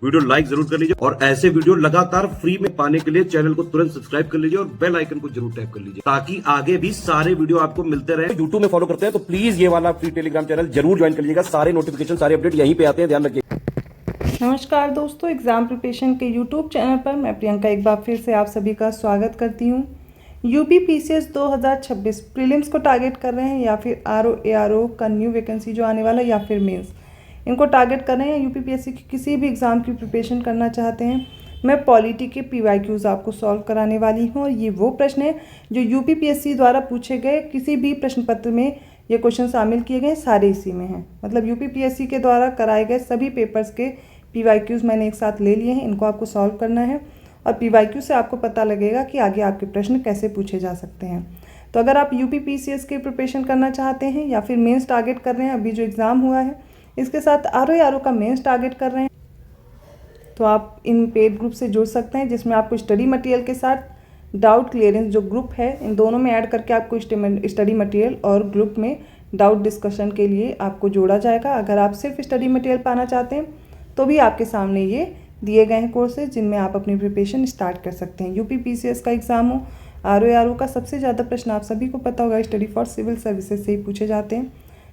Video like जरूर कर लीजिए और ऐसे वीडियो लगातार फ्री में पाने के लिए चैनल को तुरंत सब्सक्राइब कर लीजिए और बेल आइकन को जरूर टैप कर लीजिए ताकि आगे भी सारे वीडियो आपको मिलते रहे। यूट्यूब में फॉलो करते हैं तो प्लीज ये वाला फ्री टेलीग्राम चैनल जरूर ज्वाइन कर लीजिएगा। सारे नोटिफिकेशन सारे अपडेट यहीं पे आते हैं, ध्यान रखिए। नमस्कार दोस्तों, एग्जाम प्रिपरेशन के यूट्यूब चैनल पर मैं प्रियंका एक बार फिर से आप सभी का स्वागत करती हूँ। यूपी पीसीएस 2026 प्रीलिम्स को टारगेट कर रहे हैं या फिर आरओ एआरओ का न्यू वैकेंसी जो आने वाला है या फिर मेंस, इनको टारगेट कर रहे हैं। यूपी पीएससी की किसी भी एग्ज़ाम की प्रिपरेशन करना चाहते हैं, मैं पॉलिटी के पीवाईक्यूज़ आपको सॉल्व कराने वाली हूँ। और ये वो प्रश्न है जो यूपी पीएससी द्वारा पूछे गए किसी भी प्रश्न पत्र में ये क्वेश्चन शामिल किए गए, सारे इसी में हैं। मतलब यूपी पीएससी के द्वारा कराए गए सभी पेपर्स के पीवाईक्यूज़ मैंने एक साथ ले लिए हैं, इनको आपको सॉल्व करना है और पीवाईक्यू से आपको पता लगेगा कि आगे आपके प्रश्न कैसे पूछे जा सकते हैं। तो अगर आप यूपी पीसीएस की प्रिपरेशन करना चाहते हैं या फिर मेंस टारगेट कर रहे हैं, अभी जो एग्ज़ाम हुआ है इसके साथ आरओ का मेंस टारगेट कर रहे हैं, तो आप इन पेड ग्रुप से जुड़ सकते हैं जिसमें आपको स्टडी मटेरियल के साथ डाउट क्लियरेंस जो ग्रुप है, इन दोनों में ऐड करके आपको स्टडी मटेरियल और ग्रुप में डाउट डिस्कशन के लिए आपको जोड़ा जाएगा। अगर आप सिर्फ स्टडी मटेरियल पाना चाहते हैं तो भी आपके सामने ये दिए गए हैं कोर्सेज जिनमें आप अपनी प्रिपरेशन स्टार्ट कर सकते हैं। यूपी पीसीएस का एग्ज़ाम हो, आरओ का सबसे ज़्यादा प्रश्न आप सभी को पता होगा स्टडी फॉर सिविल सर्विसेज से ही पूछे जाते हैं।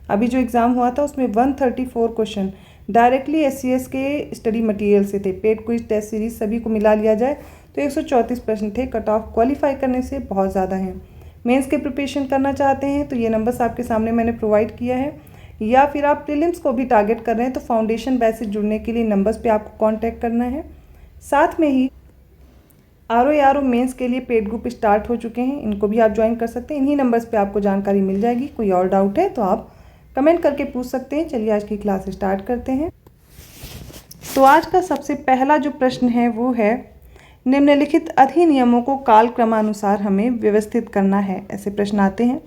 अभी जो एग्ज़ाम हुआ था उसमें 134 क्वेश्चन डायरेक्टली एससीएस के स्टडी मटेरियल से थे। पेड क्विज टेस्ट सीरीज सभी को मिला लिया जाए तो 134 प्रश्न थे। कट ऑफ क्वालिफाई करने से बहुत ज़्यादा हैं। मेंस के प्रिपरेशन करना चाहते हैं तो ये नंबर्स आपके सामने मैंने प्रोवाइड किया है, या फिर आप प्रीलिम्स को भी टारगेट कर रहे हैं तो फाउंडेशन बैच से जुड़ने के लिए नंबर्स पे आपको कांटेक्ट करना है। साथ में ही आरओ मेंस के लिए पेड ग्रुप स्टार्ट हो चुके हैं, इनको भी आप ज्वाइन कर सकते हैं। इन्हीं नंबर्स पे आपको जानकारी मिल जाएगी। कोई और डाउट है तो आप कमेंट करके पूछ सकते हैं। चलिए आज की क्लास स्टार्ट करते हैं। तो आज का सबसे पहला जो प्रश्न है वो है, निम्नलिखित अधिनियमों को कालक्रमानुसार हमें व्यवस्थित करना है। ऐसे प्रश्न आते हैं।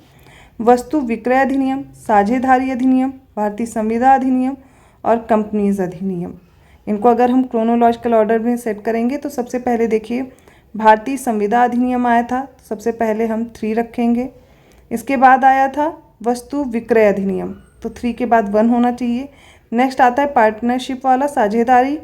वस्तु विक्रय अधिनियम, साझेदारी अधिनियम, भारतीय संविदा अधिनियम और कंपनीज अधिनियम। इनको अगर हम क्रोनोलॉजिकल ऑर्डर में सेट करेंगे तो सबसे पहले देखिए भारतीय संविदा अधिनियम आया था, तो सबसे पहले हम 3 रखेंगे। इसके बाद आया था वस्तु विक्रय अधिनियम, तो 3 के बाद 1 होना चाहिए। नेक्स्ट आता है पार्टनरशिप वाला साझेदारी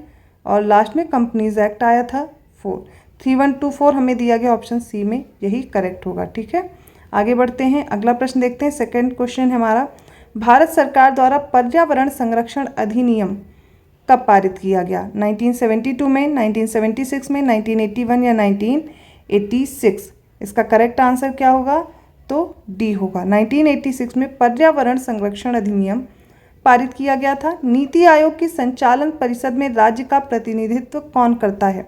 और लास्ट में कंपनीज एक्ट आया था 4। 3124 हमें दिया गया ऑप्शन सी में, यही करेक्ट होगा। ठीक है, आगे बढ़ते हैं। अगला प्रश्न देखते हैं। सेकंड क्वेश्चन है हमारा, भारत सरकार द्वारा पर्यावरण संरक्षण अधिनियम कब पारित किया गया? 1972 में, 1976 में, 1981 या 1986? इसका करेक्ट आंसर क्या होगा? तो डी होगा। 1986 में पर्यावरण संरक्षण अधिनियम पारित किया गया था। नीति आयोग की संचालन परिषद में राज्य का प्रतिनिधित्व कौन करता है?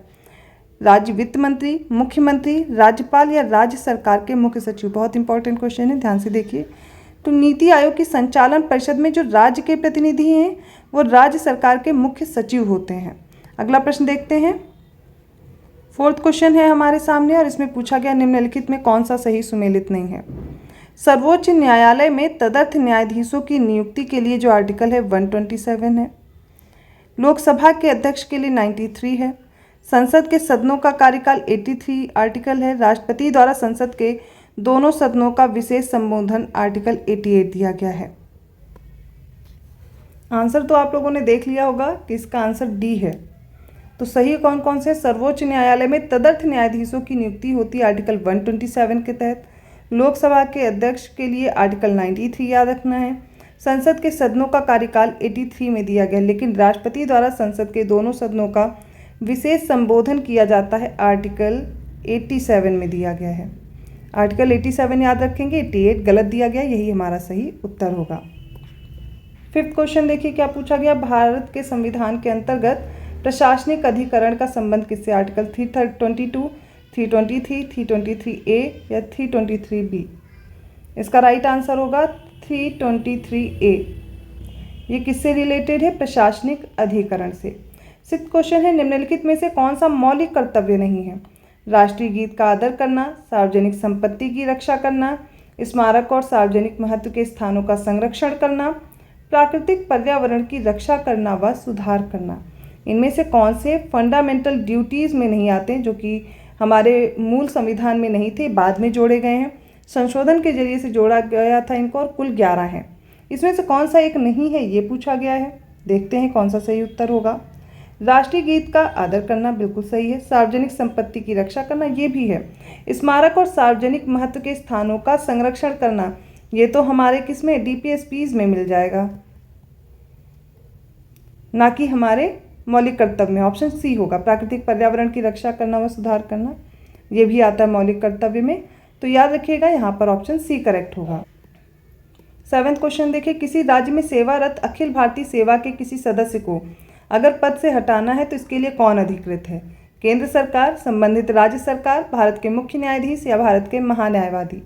राज्य वित्त मंत्री, मुख्यमंत्री, राज्यपाल या राज्य सरकार के मुख्य सचिव? बहुत इंपॉर्टेंट क्वेश्चन है, ध्यान से देखिए। तो नीति आयोग की संचालन परिषद में जो राज्य के प्रतिनिधि हैं वो राज्य सरकार के मुख्य सचिव होते हैं। अगला प्रश्न देखते हैं। 4th क्वेश्चन है हमारे सामने और इसमें पूछा गया निम्नलिखित में कौन सा सही सुमेलित नहीं है? सर्वोच्च न्यायालय में तदर्थ न्यायाधीशों की नियुक्ति के लिए जो आर्टिकल है 127 है। लोकसभा के अध्यक्ष के लिए 93 है। संसद के सदनों का कार्यकाल 83 आर्टिकल है। राष्ट्रपति द्वारा संसद के दोनों सदनों का विशेष संबोधन आर्टिकल 88 दिया गया है। आंसर तो आप लोगों ने देख लिया होगा कि इसका आंसर डी है। तो सही कौन कौन से? सर्वोच्च न्यायालय में तदर्थ न्यायाधीशों की नियुक्ति होती है आर्टिकल 127 के तहत। लोकसभा के अध्यक्ष के लिए आर्टिकल 93 याद रखना है। संसद के सदनों का कार्यकाल 83 में दिया गया, लेकिन राष्ट्रपति द्वारा संसद के दोनों सदनों का विशेष संबोधन किया जाता है आर्टिकल 87 में दिया गया है। आर्टिकल 87 याद रखेंगे, 88 गलत दिया गया, यही हमारा सही उत्तर होगा। 5th क्वेश्चन देखिए क्या पूछा गया। भारत के संविधान के अंतर्गत प्रशासनिक अधिकरण का संबंध किससे? आर्टिकल 322, 323, 323A या 323B? इसका राइट आंसर होगा 323A। ये किससे रिलेटेड है? प्रशासनिक अधिकरण से। 6th क्वेश्चन है, निम्नलिखित में से कौन सा मौलिक कर्तव्य नहीं है? राष्ट्रीय गीत का आदर करना, सार्वजनिक संपत्ति की रक्षा करना, स्मारक और सार्वजनिक महत्व के स्थानों का संरक्षण करना, प्राकृतिक पर्यावरण की रक्षा करना व सुधार करना। इनमें से कौन से फंडामेंटल ड्यूटीज़ में नहीं आते, जो कि हमारे मूल संविधान में नहीं थे, बाद में जोड़े गए हैं, संशोधन के जरिए से जोड़ा गया था इनको, और कुल 11 हैं। इसमें से कौन सा एक नहीं है ये पूछा गया है। देखते हैं कौन सा सही उत्तर होगा। राष्ट्रीय गीत का आदर करना बिल्कुल सही है। सार्वजनिक संपत्ति की रक्षा करना ये भी है। स्मारक और सार्वजनिक महत्व के स्थानों का संरक्षण करना ये तो हमारे किसमें डीपीएसपीज में मिल जाएगा, ना कि हमारे मौलिक कर्तव्य में। ऑप्शन सी होगा। प्राकृतिक पर्यावरण की रक्षा करना व सुधार करना ये भी आता है मौलिक कर्तव्य में, तो याद रखिएगा यहाँ पर ऑप्शन सी करेक्ट होगा। 7वां क्वेश्चन देखिए, किसी राज्य में सेवारत अखिल भारतीय सेवा के किसी सदस्य को अगर पद से हटाना है तो इसके लिए कौन अधिकृत है? केंद्र सरकार, संबंधित राज्य सरकार, भारत के मुख्य न्यायाधीश या भारत के महान्यायवादी?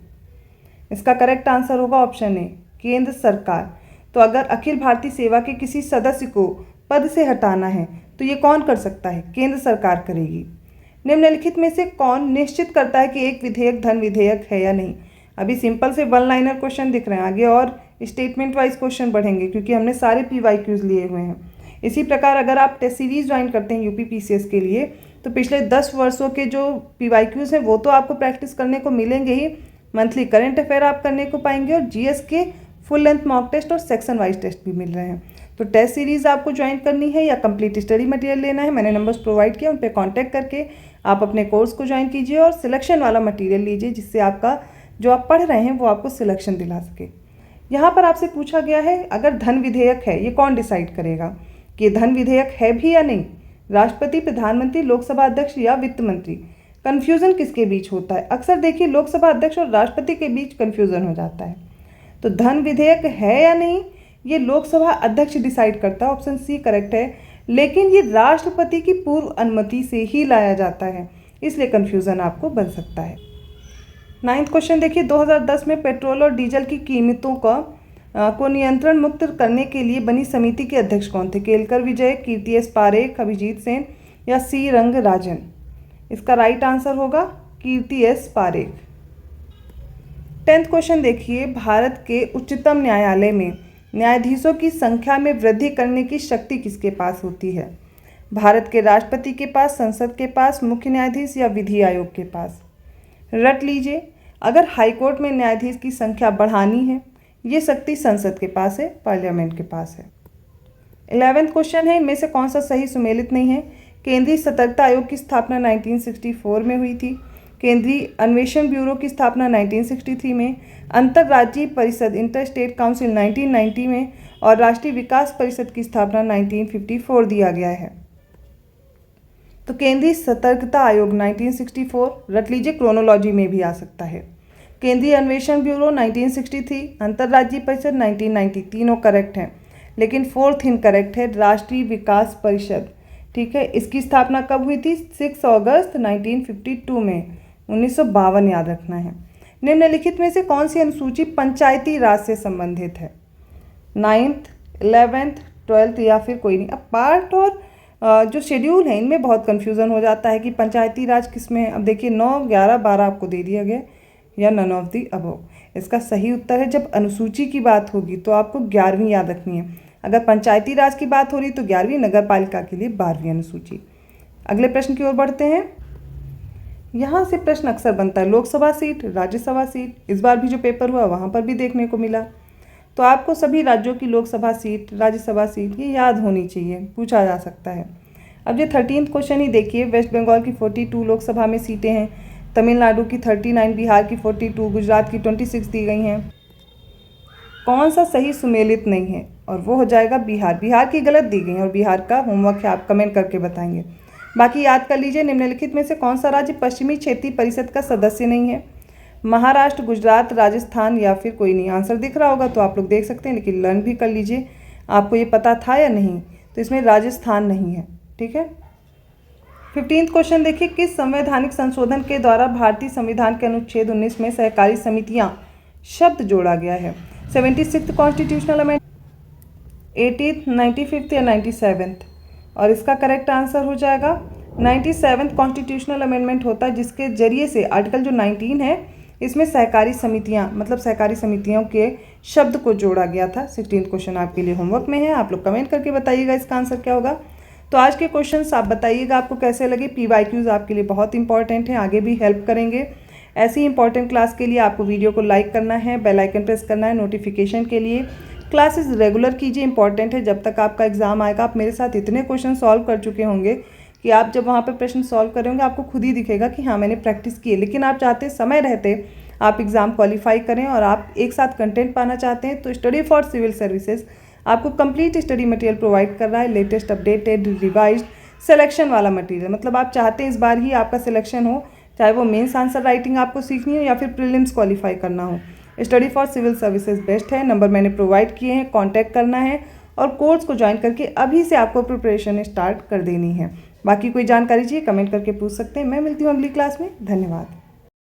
इसका करेक्ट आंसर होगा ऑप्शन ए, केंद्र सरकार। तो अगर अखिल भारतीय सेवा के किसी सदस्य को पद से हटाना है तो ये कौन कर सकता है? केंद्र सरकार करेगी। निम्नलिखित में से कौन निश्चित करता है कि एक विधेयक धन विधेयक है या नहीं? अभी सिंपल से वन लाइनर क्वेश्चन दिख रहे हैं, आगे और स्टेटमेंट वाइज क्वेश्चन बढ़ेंगे क्योंकि हमने सारे PYQs लिए हुए हैं। इसी प्रकार अगर आप टेस्ट सीरीज ज्वाइन करते हैं यूपी PCS के लिए तो पिछले 10 वर्षों के जो PYQs हैं वो तो आपको प्रैक्टिस करने को मिलेंगे ही, मंथली करंट अफेयर आप करने को पाएंगे और GS के फुल लेंथ मॉक टेस्ट और सेक्शन वाइज टेस्ट भी मिल रहे हैं। तो टेस्ट सीरीज़ आपको ज्वाइन करनी है या कंप्लीट स्टडी मटेरियल लेना है, मैंने नंबर्स प्रोवाइड किया, उन पर कॉन्टैक्ट करके आप अपने कोर्स को ज्वाइन कीजिए और सिलेक्शन वाला मटेरियल लीजिए जिससे आपका जो आप पढ़ रहे हैं वो आपको सिलेक्शन दिला सके। यहाँ पर आपसे पूछा गया है अगर धन विधेयक है ये कौन डिसाइड करेगा कि धन विधेयक है भी या नहीं? राष्ट्रपति, प्रधानमंत्री, लोकसभा अध्यक्ष या वित्त मंत्री? कन्फ्यूज़न किसके बीच होता है? अक्सर देखिए लोकसभा अध्यक्ष और राष्ट्रपति के बीच कन्फ्यूज़न हो जाता है। तो धन विधेयक है या नहीं ये लोकसभा अध्यक्ष डिसाइड करता है, ऑप्शन सी करेक्ट है, लेकिन ये राष्ट्रपति की पूर्व अनुमति से ही लाया जाता है, इसलिए कन्फ्यूज़न आपको बन सकता है। 9वां क्वेश्चन देखिए, 2010 में पेट्रोल और डीजल की कीमतों को नियंत्रण मुक्त करने के लिए बनी समिति के अध्यक्ष कौन थे? केलकर विजय, कीर्ति एस पारेख, अभिजीत सेन या सी रंगराजन? इसका राइट आंसर होगा कीर्ति एस पारेख। 10वां क्वेश्चन देखिए, भारत के उच्चतम न्यायालय में न्यायाधीशों की संख्या में वृद्धि करने की शक्ति किसके पास होती है? भारत के राष्ट्रपति के पास, संसद के पास, मुख्य न्यायाधीश या विधि आयोग के पास? रट लीजिए, अगर हाईकोर्ट में न्यायाधीश की संख्या बढ़ानी है ये शक्ति संसद के पास है, पार्लियामेंट के पास है। 11वां क्वेश्चन है, इनमें से कौन सा सही सुमेलित नहीं है? केंद्रीय सतर्कता आयोग की स्थापना 1964 में हुई थी, केंद्रीय अन्वेषण ब्यूरो की स्थापना 1963 में, अंतर्राज्यीय परिषद इंटर स्टेट काउंसिल 1990 में और राष्ट्रीय विकास परिषद की स्थापना 1954 दिया गया है। तो केंद्रीय सतर्कता आयोग 1964, रट लीजिए क्रोनोलॉजी में भी आ सकता है। केंद्रीय अन्वेषण ब्यूरो 1963, अंतर्राज्यीय परिषद 1990, तीनों करेक्ट हैं, लेकिन 4th इनकरेक्ट है, राष्ट्रीय विकास परिषद। ठीक है, इसकी स्थापना कब हुई थी? 6 अगस्त 1952 में, 1952 याद रखना है। निम्नलिखित में से कौन सी अनुसूची पंचायती राज से संबंधित है? 9th, 11th, 12th या फिर कोई नहीं? अब पार्ट और जो शेड्यूल है इनमें बहुत कन्फ्यूज़न हो जाता है कि पंचायती राज किस में है। अब देखिए 9, 11, 12 आपको दे दिया गया या नन ऑफ दी अबव। इसका सही उत्तर है जब अनुसूची की बात होगी तो आपको 11वीं याद रखनी है। अगर पंचायती राज की बात हो रही तो 11वीं, नगर पालिका के लिए 12वीं अनुसूची। अगले प्रश्न की ओर बढ़ते हैं। यहाँ से प्रश्न अक्सर बनता है, लोकसभा सीट, राज्यसभा सीट। इस बार भी जो पेपर हुआ वहाँ पर भी देखने को मिला। तो आपको सभी राज्यों की लोकसभा सीट, राज्यसभा सीट ये याद होनी चाहिए, पूछा जा सकता है। अब ये 13वां क्वेश्चन ही देखिए, वेस्ट बंगाल की 42 लोकसभा में सीटें हैं, तमिलनाडु की 39, बिहार की 42, गुजरात की 26 दी गई हैं। कौन सा सही सुमेलित नहीं है? और वो हो जाएगा बिहार। बिहार की गलत दी गई है और बिहार का होमवर्क है, आप कमेंट करके बताएंगे। बाकी याद कर लीजिए, निम्नलिखित में से कौन सा राज्य पश्चिमी क्षेत्रीय परिषद का सदस्य नहीं है? महाराष्ट्र, गुजरात, राजस्थान या फिर कोई नहीं? आंसर दिख रहा होगा तो आप लोग देख सकते हैं, लेकिन लर्न भी कर लीजिए। आपको ये पता था या नहीं? तो इसमें राजस्थान नहीं है। ठीक है। 15वां क्वेश्चन देखिए, किस संवैधानिक संशोधन के द्वारा भारतीय संविधान के अनुच्छेद 19 में सहकारी समितियां शब्द जोड़ा गया है? 76th constitutional amendment, 80th, 95th या 97th? और इसका करेक्ट आंसर हो जाएगा 97th कॉन्स्टिट्यूशनल अमेंडमेंट होता है, जिसके जरिए से आर्टिकल जो 19 है इसमें सहकारी समितियां मतलब सहकारी समितियों के शब्द को जोड़ा गया था। 16th क्वेश्चन आपके लिए होमवर्क में है, आप लोग कमेंट करके बताइएगा इसका आंसर क्या होगा। तो आज के क्वेश्चंस आप बताइएगा आपको कैसे लगे। PYQs आपके लिए बहुत इंपॉर्टेंट हैं, आगे भी हेल्प करेंगे। ऐसी इंपॉर्टेंट क्लास के लिए आपको वीडियो को लाइक करना है, बेल आइकन प्रेस करना है नोटिफिकेशन के लिए। क्लासेस रेगुलर कीजिए, इंपॉर्टेंट है। जब तक आपका एग्ज़ाम आएगा आप मेरे साथ इतने क्वेश्चन सॉल्व कर चुके होंगे कि आप जब वहाँ पे प्रश्न सॉल्व कर रहे होंगे आपको खुद ही दिखेगा कि हाँ मैंने प्रैक्टिस की है। लेकिन आप चाहते समय रहते आप एग्ज़ाम क्वालिफाई करें और आप एक साथ कंटेंट पाना चाहते हैं, तो स्टडी फॉर सिविल सर्विसेज आपको कंप्लीट स्टडी मटेरियल प्रोवाइड कर रहा है, लेटेस्ट अपडेटेड रिवाइज्ड सिलेक्शन वाला मटेरियल। मतलब आप चाहते हैं इस बार ही आपका सिलेक्शन हो, चाहे वो मेंस आंसर राइटिंग आपको सीखनी हो या फिर प्रीलिम्स क्वालिफाई करना हो। Study for civil services best है। नंबर मैंने प्रोवाइड किए हैं, कांटेक्ट करना है और कोर्स को ज्वाइन करके अभी से आपको प्रिपरेशन स्टार्ट कर देनी है। बाकी कोई जानकारी चाहिए कमेंट करके पूछ सकते हैं। मैं मिलती हूँ अगली क्लास में। धन्यवाद।